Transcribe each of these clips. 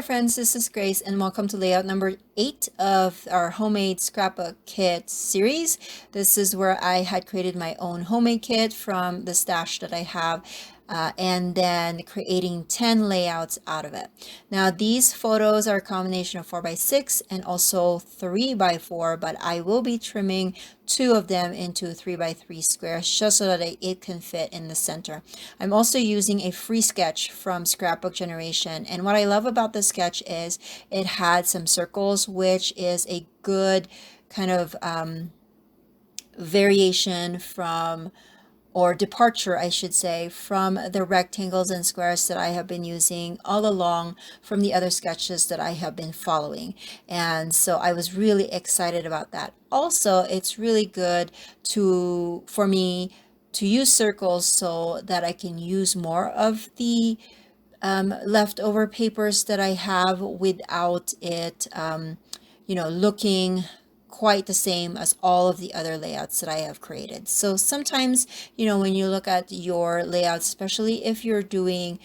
friends, this is Grace and welcome to layout number 8 of our homemade scrapbook kit series. This is where I had created my own homemade kit from the stash that I have and then creating 10 layouts out of it. Now these photos are a combination of 4x6 and also 3x4, but I will be trimming 2 of them into 3x3 squares just so that it can fit in the center. I'm also using a free sketch from Scrapbook Generation, and what I love about this sketch is it had some circles, which is a good kind of variation from, or departure, I should say, from the rectangles and squares that I have been using all along from the other sketches that I have been following. And so I was really excited about that. Also, it's really good for me to use circles so that I can use more of the leftover papers that I have without it, looking quite the same as all of the other layouts that I have created. So sometimes, when you look at your layouts, especially if you're doing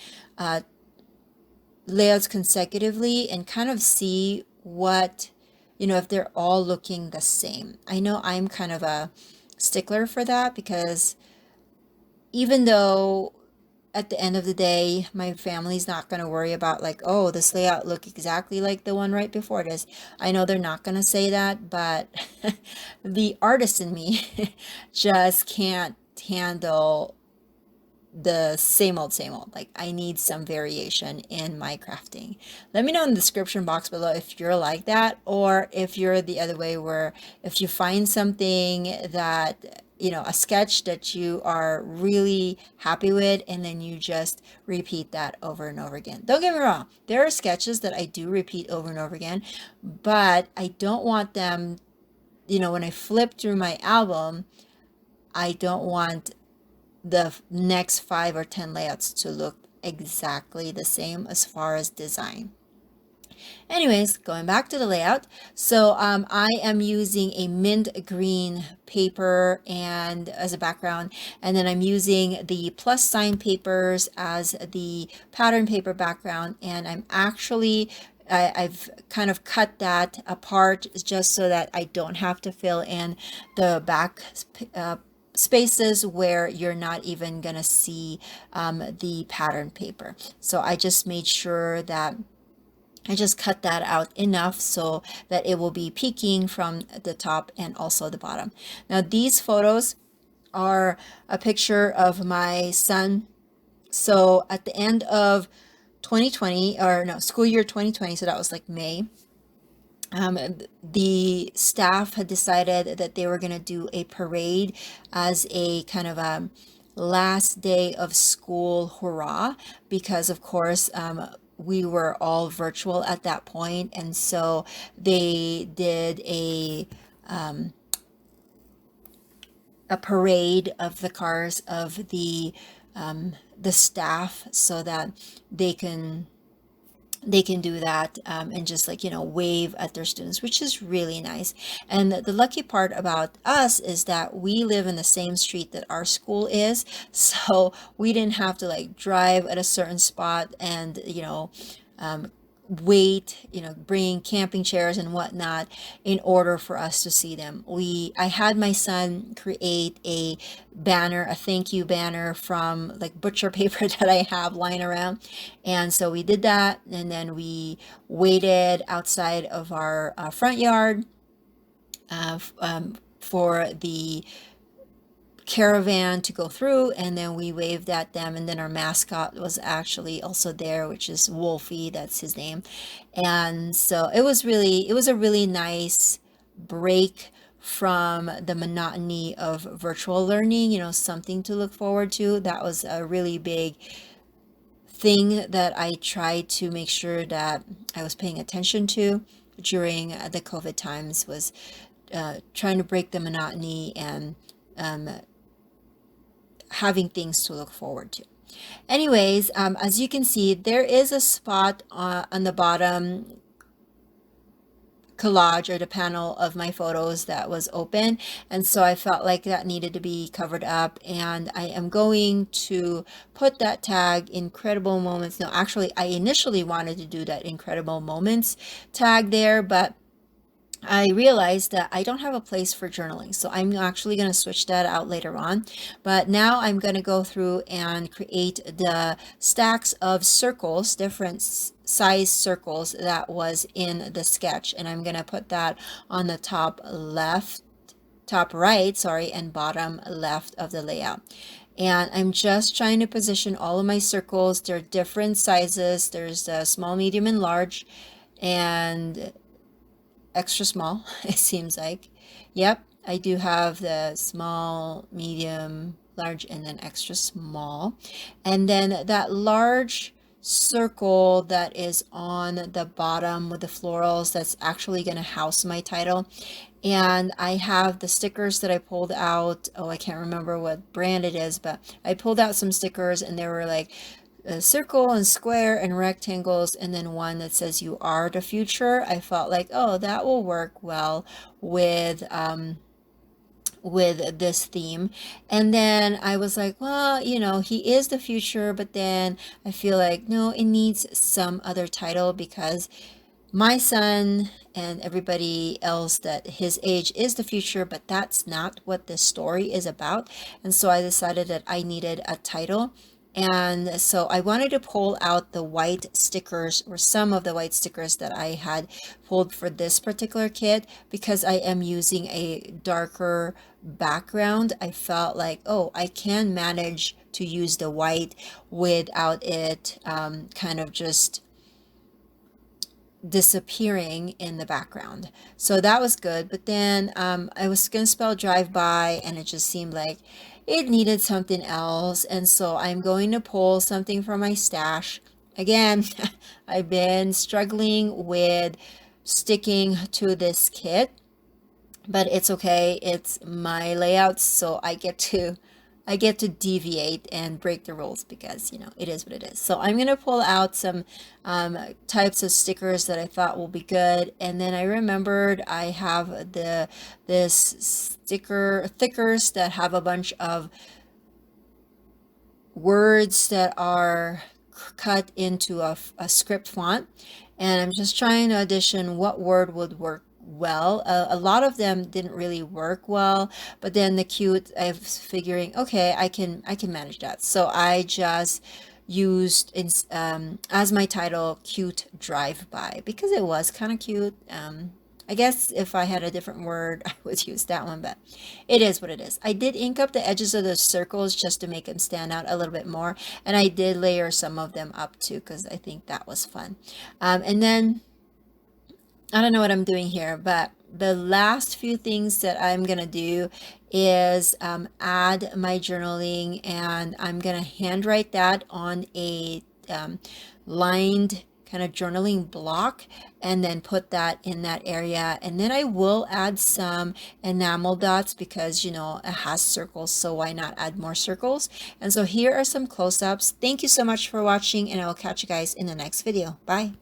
layouts consecutively and kind of see what, if they're all looking the same. I know I'm kind of a stickler for that because even though at the end of the day, my family's not going to worry about like, oh, this layout look exactly like the one right before this. I know they're not going to say that, but the artist in me just can't handle the same old, same old. Like I need some variation in my crafting. Let me know in the description box below if you're like that, or if you're the other way, where if you find something that, a sketch that you are really happy with, and then you just repeat that over and over again. Don't get me wrong, there are sketches that I do repeat over and over again, but I don't want them, when I flip through my album, I don't want the next 5 or 10 layouts to look exactly the same as far as design. Anyways, going back to the layout, so I am using a mint green paper and as a background, and then I'm using the plus sign papers as the pattern paper background, and I've kind of cut that apart just so that I don't have to fill in the back spaces where you're not even gonna see the pattern paper. So I just made sure that I just cut that out enough so that it will be peeking from the top and also the bottom. Now these photos are a picture of my son. So at the end of 2020, or no, school year 2020, so that was like May, the staff had decided that they were going to do a parade as a kind of last day of school hurrah, because of course we were all virtual at that point, and so they did a parade of the cars of the staff so that they can do that and just like, wave at their students, which is really nice. And the lucky part about us is that we live in the same street that our school is, so we didn't have to like drive at a certain spot and wait, bring camping chairs and whatnot in order for us to see them. I had my son create a banner, a thank you banner from like butcher paper that I have lying around. And so we did that, and then we waited outside of our front yard for the caravan to go through, and then we waved at them, and then our mascot was actually also there, which is Wolfie, that's his name. And so it was a really nice break from the monotony of virtual learning, something to look forward to. That was a really big thing that I tried to make sure that I was paying attention to during the COVID times, was trying to break the monotony and having things to look forward to. Anyways, as you can see, there is a spot on the bottom collage or the panel of my photos that was open, and so I felt like that needed to be covered up, and I am going to put that tag incredible moments. No, actually I initially wanted to do that incredible moments tag there, but I realized that I don't have a place for journaling, so I'm actually going to switch that out later on. But now I'm going to go through and create the stacks of circles, different size circles that was in the sketch, and I'm going to put that on the top right, sorry, and bottom left of the layout. And I'm just trying to position all of my circles. They're different sizes. There's the small, medium, and large, and extra small, it seems like. Yep, I do have the small, medium, large, and then extra small. And then that large circle that is on the bottom with the florals, that's actually going to house my title. And I have the stickers that I pulled out. Oh, I can't remember what brand it is, but I pulled out some stickers, and they were like a circle and square and rectangles, and then one that says "You are the future." I felt like, oh, that will work well with this theme. And then I was like, well, you know, he is the future, but then I feel like, no, it needs some other title, because my son and everybody else that his age is the future, but that's not what this story is about. And so I decided that I needed a title. And so I wanted to pull out the white stickers, or some of the white stickers that I had pulled for this particular kit, because I am using a darker background. I felt like, oh, I can manage to use the white without it kind of just disappearing in the background. So that was good. But then I was going to spell drive by, and it just seemed like it needed something else. And so I'm going to pull something from my stash. Again, I've been struggling with sticking to this kit, but it's okay. It's my layout, so I get to deviate and break the rules, because you know it is what it is. So I'm gonna pull out some types of stickers that I thought will be good, and then I remembered I have this sticker thickers that have a bunch of words that are cut into a script font, and I'm just trying to audition what word would work well. A lot of them didn't really work well, but then the cute, I was figuring, okay, I can manage that. So I just used as my title, cute drive by, because it was kind of cute. I guess if I had a different word, I would use that one, but it is what it is. I did ink up the edges of those circles just to make them stand out a little bit more, and I did layer some of them up too, because I think that was fun. And then I don't know what I'm doing here, but the last few things that I'm gonna do is add my journaling, and I'm gonna handwrite that on a lined kind of journaling block, and then put that in that area. And then I will add some enamel dots, because you know it has circles, so why not add more circles? And so here are some close-ups. Thank you so much for watching, and I will catch you guys in the next video. Bye.